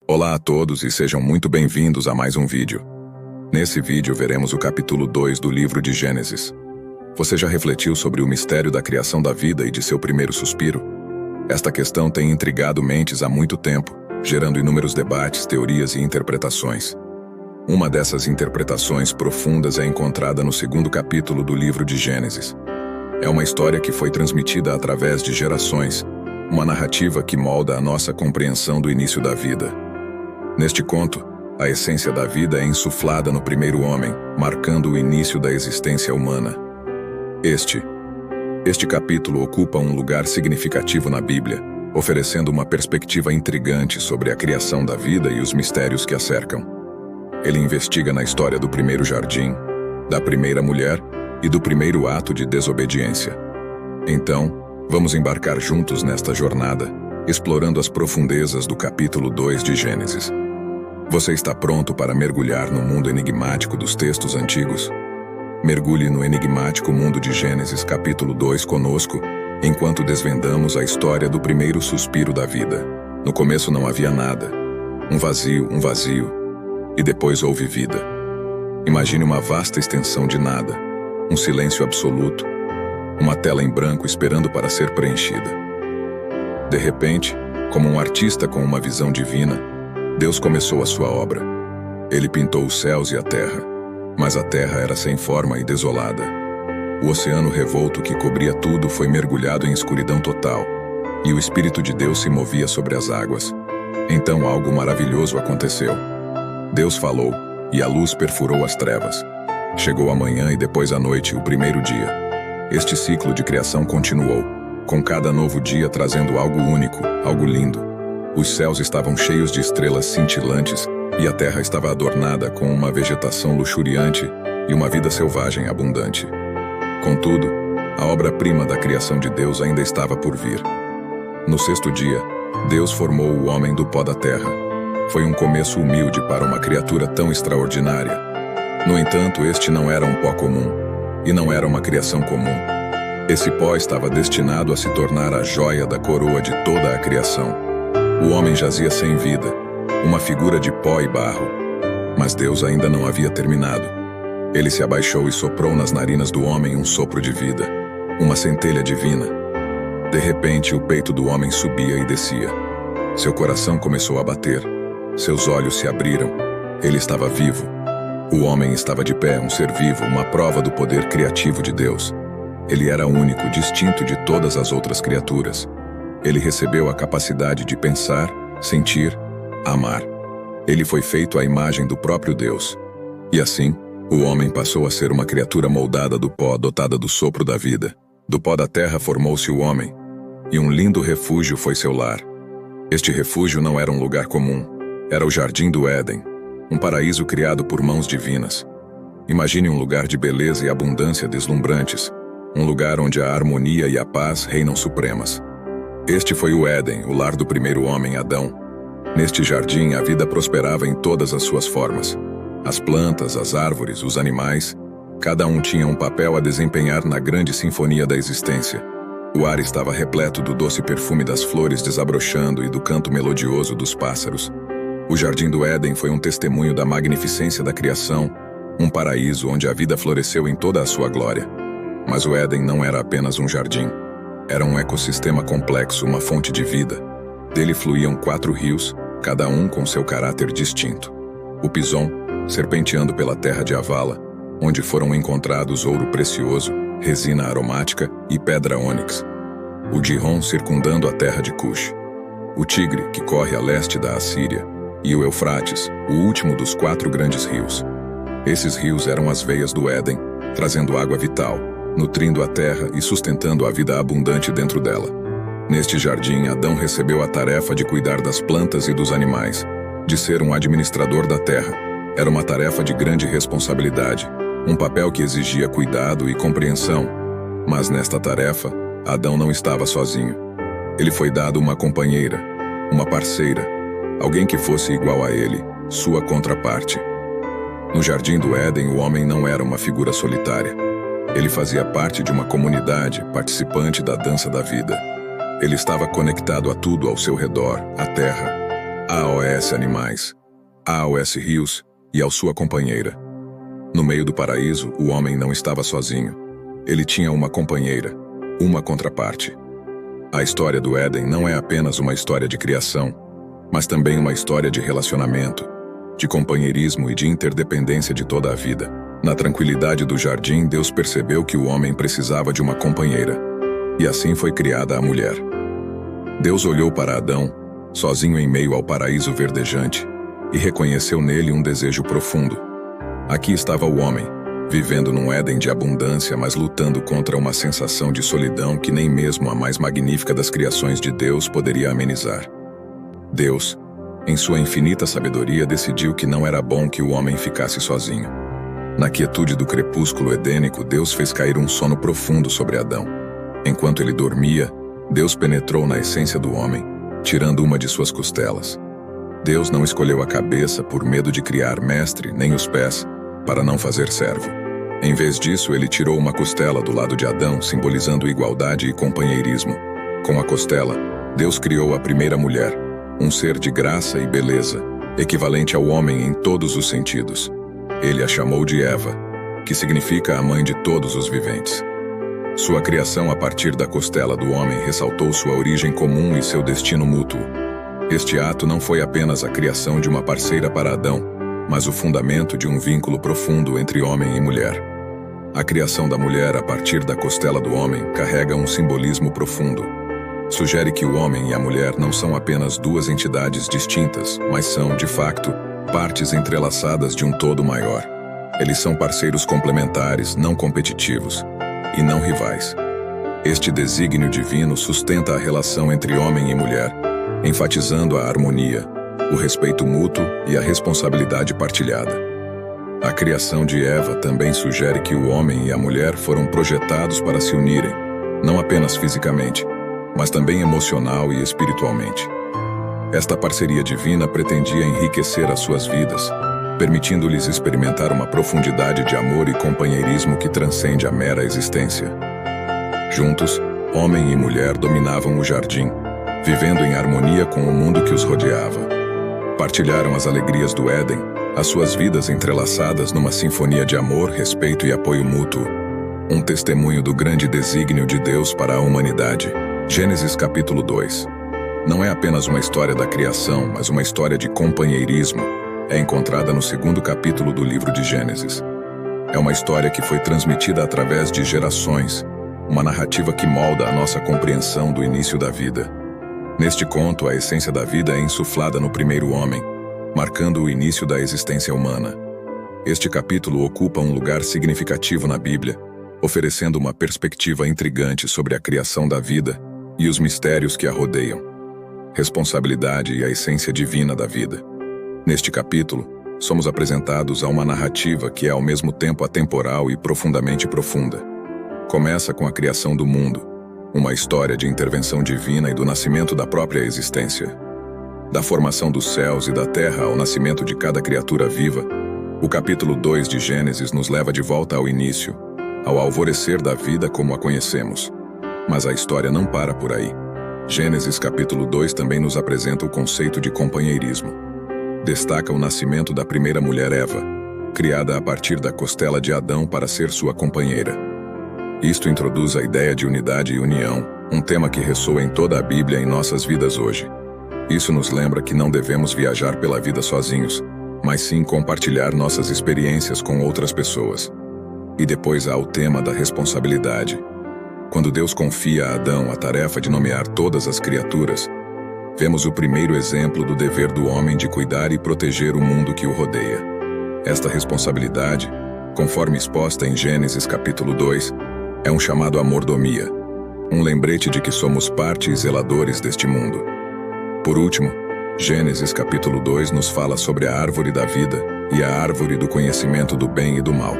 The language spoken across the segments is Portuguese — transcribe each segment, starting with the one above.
Olá a todos e sejam muito bem-vindos a mais um vídeo. Nesse vídeo veremos o capítulo 2 do livro de Gênesis. Você já refletiu sobre o mistério da criação da vida e de seu primeiro suspiro? Esta questão tem intrigado mentes há muito tempo, gerando inúmeros debates, teorias e interpretações. Uma dessas interpretações profundas é encontrada no segundo capítulo do livro de Gênesis. É uma história que foi transmitida através de gerações, uma narrativa que molda a nossa compreensão do início da vida. Neste conto, a essência da vida é insuflada no primeiro homem, marcando o início da existência humana. Este capítulo ocupa um lugar significativo na Bíblia, oferecendo uma perspectiva intrigante sobre a criação da vida e os mistérios que a cercam. Ele investiga na história do primeiro jardim, da primeira mulher e do primeiro ato de desobediência. Então, vamos embarcar juntos nesta jornada, explorando as profundezas do capítulo 2 de Gênesis. Você está pronto para mergulhar no mundo enigmático dos textos antigos? Mergulhe no enigmático mundo de Gênesis capítulo 2 conosco, enquanto desvendamos a história do primeiro suspiro da vida. No começo não havia nada. Um vazio, e depois houve vida. Imagine uma vasta extensão de nada, um silêncio absoluto, uma tela em branco esperando para ser preenchida. De repente, como um artista com uma visão divina, Deus começou a sua obra. Ele pintou os céus e a terra, mas a terra era sem forma e desolada. O oceano revolto que cobria tudo foi mergulhado em escuridão total, e o Espírito de Deus se movia sobre as águas. Então algo maravilhoso aconteceu. Deus falou, e a luz perfurou as trevas. Chegou a manhã e depois a noite, o primeiro dia. Este ciclo de criação continuou, com cada novo dia trazendo algo único, algo lindo. Os céus estavam cheios de estrelas cintilantes e a terra estava adornada com uma vegetação luxuriante e uma vida selvagem abundante. Contudo, a obra-prima da criação de Deus ainda estava por vir. No sexto dia, Deus formou o homem do pó da terra. Foi um começo humilde para uma criatura tão extraordinária. No entanto, este não era um pó comum, e não era uma criação comum. Esse pó estava destinado a se tornar a joia da coroa de toda a criação. O homem jazia sem vida, uma figura de pó e barro. Mas Deus ainda não havia terminado. Ele se abaixou e soprou nas narinas do homem um sopro de vida, uma centelha divina. De repente, o peito do homem subia e descia. Seu coração começou a bater. Seus olhos se abriram. Ele estava vivo. O homem estava de pé, um ser vivo, uma prova do poder criativo de Deus. Ele era único, distinto de todas as outras criaturas. Ele recebeu a capacidade de pensar, sentir, amar. Ele foi feito à imagem do próprio Deus. E assim, o homem passou a ser uma criatura moldada do pó, dotada do sopro da vida. Do pó da terra formou-se o homem, e um lindo refúgio foi seu lar. Este refúgio não era um lugar comum. Era o Jardim do Éden, um paraíso criado por mãos divinas. Imagine um lugar de beleza e abundância deslumbrantes, um lugar onde a harmonia e a paz reinam supremas. Este foi o Éden, o lar do primeiro homem, Adão. Neste jardim, a vida prosperava em todas as suas formas. As plantas, as árvores, os animais, cada um tinha um papel a desempenhar na grande sinfonia da existência. O ar estava repleto do doce perfume das flores desabrochando e do canto melodioso dos pássaros. O Jardim do Éden foi um testemunho da magnificência da criação, um paraíso onde a vida floresceu em toda a sua glória. Mas o Éden não era apenas um jardim. Era um ecossistema complexo, uma fonte de vida. Dele fluíam 4 rios, cada um com seu caráter distinto. O Pison, serpenteando pela terra de Havala, onde foram encontrados ouro precioso, resina aromática e pedra ônix. O Gihon circundando a terra de Cush. O Tigre, que corre a leste da Assíria, e o Eufrates, o último dos 4 grandes rios. Esses rios eram as veias do Éden, trazendo água vital, nutrindo a terra e sustentando a vida abundante dentro dela. Neste jardim, Adão recebeu a tarefa de cuidar das plantas e dos animais, de ser um administrador da terra. Era uma tarefa de grande responsabilidade, um papel que exigia cuidado e compreensão. Mas nesta tarefa, Adão não estava sozinho. Ele foi dado uma companheira, uma parceira, alguém que fosse igual a ele, sua contraparte. No Jardim do Éden, o homem não era uma figura solitária. Ele fazia parte de uma comunidade, participante da dança da vida. Ele estava conectado a tudo ao seu redor, a terra, AOS Animais, AOS Rios e a sua companheira. No meio do paraíso, o homem não estava sozinho. Ele tinha uma companheira, uma contraparte. A história do Éden não é apenas uma história de criação, mas também uma história de relacionamento, de companheirismo e de interdependência de toda a vida. Na tranquilidade do jardim, Deus percebeu que o homem precisava de uma companheira, e assim foi criada a mulher. Deus olhou para Adão, sozinho em meio ao paraíso verdejante, e reconheceu nele um desejo profundo. Aqui estava o homem, vivendo num Éden de abundância, mas lutando contra uma sensação de solidão que nem mesmo a mais magnífica das criações de Deus poderia amenizar. Deus, em sua infinita sabedoria, decidiu que não era bom que o homem ficasse sozinho. Na quietude do crepúsculo edênico, Deus fez cair um sono profundo sobre Adão. Enquanto ele dormia, Deus penetrou na essência do homem, tirando uma de suas costelas. Deus não escolheu a cabeça por medo de criar mestre, nem os pés, para não fazer servo. Em vez disso, ele tirou uma costela do lado de Adão, simbolizando igualdade e companheirismo. Com a costela, Deus criou a primeira mulher, um ser de graça e beleza, equivalente ao homem em todos os sentidos. Ele a chamou de Eva, que significa a mãe de todos os viventes. Sua criação a partir da costela do homem ressaltou sua origem comum e seu destino mútuo. Este ato não foi apenas a criação de uma parceira para Adão, mas o fundamento de um vínculo profundo entre homem e mulher. A criação da mulher a partir da costela do homem carrega um simbolismo profundo. Sugere que o homem e a mulher não são apenas duas entidades distintas, mas são, de facto, partes entrelaçadas de um todo maior. Eles são parceiros complementares, não competitivos, e não rivais. Este desígnio divino sustenta a relação entre homem e mulher, enfatizando a harmonia, o respeito mútuo e a responsabilidade partilhada. A criação de Eva também sugere que o homem e a mulher foram projetados para se unirem, não apenas fisicamente, mas também emocional e espiritualmente. Esta parceria divina pretendia enriquecer as suas vidas, permitindo-lhes experimentar uma profundidade de amor e companheirismo que transcende a mera existência. Juntos, homem e mulher dominavam o jardim, vivendo em harmonia com o mundo que os rodeava. Partilharam as alegrias do Éden, as suas vidas entrelaçadas numa sinfonia de amor, respeito e apoio mútuo. Um testemunho do grande desígnio de Deus para a humanidade. Gênesis capítulo 2. Não é apenas uma história da criação, mas uma história de companheirismo. É encontrada no 2º capítulo do livro de Gênesis. É uma história que foi transmitida através de gerações, uma narrativa que molda a nossa compreensão do início da vida. Neste conto, a essência da vida é insuflada no primeiro homem, marcando o início da existência humana. Este capítulo ocupa um lugar significativo na Bíblia, oferecendo uma perspectiva intrigante sobre a criação da vida e os mistérios que a rodeiam, responsabilidade e a essência divina da vida. Neste capítulo, somos apresentados a uma narrativa que é ao mesmo tempo atemporal e profundamente profunda. Começa com a criação do mundo, uma história de intervenção divina e do nascimento da própria existência. Da formação dos céus e da terra ao nascimento de cada criatura viva, o capítulo 2 de Gênesis nos leva de volta ao início, ao alvorecer da vida como a conhecemos. Mas a história não para por aí. Gênesis capítulo 2 também nos apresenta o conceito de companheirismo. Destaca o nascimento da primeira mulher Eva, criada a partir da costela de Adão para ser sua companheira. Isto introduz a ideia de unidade e união, um tema que ressoa em toda a Bíblia em nossas vidas hoje. Isso nos lembra que não devemos viajar pela vida sozinhos, mas sim compartilhar nossas experiências com outras pessoas. E depois há o tema da responsabilidade. Quando Deus confia a Adão a tarefa de nomear todas as criaturas, vemos o primeiro exemplo do dever do homem de cuidar e proteger o mundo que o rodeia. Esta responsabilidade, conforme exposta em Gênesis capítulo 2, é um chamado à mordomia, um lembrete de que somos parte e zeladores deste mundo. Por último, Gênesis capítulo 2 nos fala sobre a árvore da vida e a árvore do conhecimento do bem e do mal.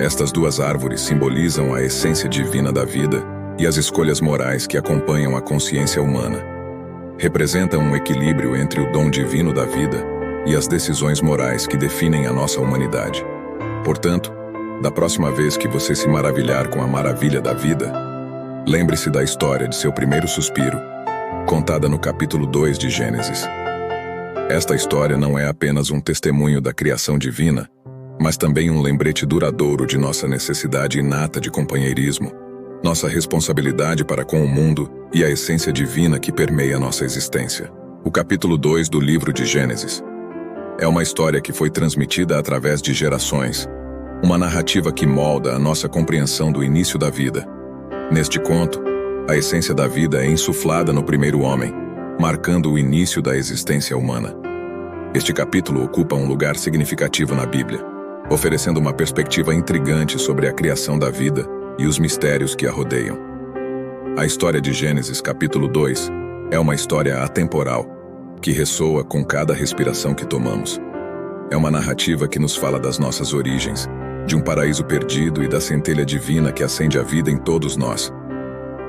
Estas duas árvores simbolizam a essência divina da vida e as escolhas morais que acompanham a consciência humana. Representam um equilíbrio entre o dom divino da vida e as decisões morais que definem a nossa humanidade. Portanto, da próxima vez que você se maravilhar com a maravilha da vida, lembre-se da história de seu primeiro suspiro, contada no capítulo 2 de Gênesis. Esta história não é apenas um testemunho da criação divina, mas também um lembrete duradouro de nossa necessidade inata de companheirismo, nossa responsabilidade para com o mundo e a essência divina que permeia nossa existência. O capítulo 2 do livro de Gênesis é uma história que foi transmitida através de gerações, uma narrativa que molda a nossa compreensão do início da vida. Neste conto, a essência da vida é insuflada no primeiro homem, marcando o início da existência humana. Este capítulo ocupa um lugar significativo na Bíblia, oferecendo uma perspectiva intrigante sobre a criação da vida e os mistérios que a rodeiam. A história de Gênesis, capítulo 2, é uma história atemporal, que ressoa com cada respiração que tomamos. É uma narrativa que nos fala das nossas origens, de um paraíso perdido e da centelha divina que acende a vida em todos nós.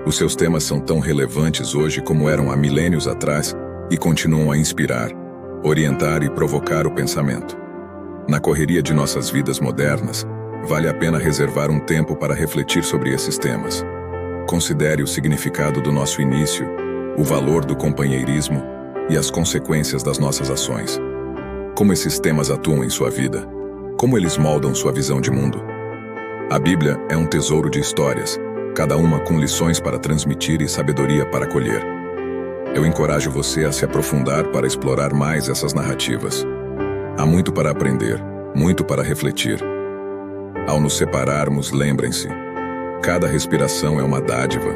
Os seus temas são tão relevantes hoje como eram há milênios atrás e continuam a inspirar, orientar e provocar o pensamento. Na correria de nossas vidas modernas, vale a pena reservar um tempo para refletir sobre esses temas. Considere o significado do nosso início, o valor do companheirismo e as consequências das nossas ações. Como esses temas atuam em sua vida? Como eles moldam sua visão de mundo? A Bíblia é um tesouro de histórias, cada uma com lições para transmitir e sabedoria para colher. Eu encorajo você a se aprofundar para explorar mais essas narrativas. Há muito para aprender, muito para refletir. Ao nos separarmos, lembrem-se, cada respiração é uma dádiva,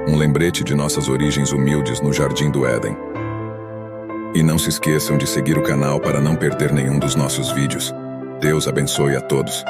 um lembrete de nossas origens humildes no Jardim do Éden. E não se esqueçam de seguir o canal para não perder nenhum dos nossos vídeos. Deus abençoe a todos.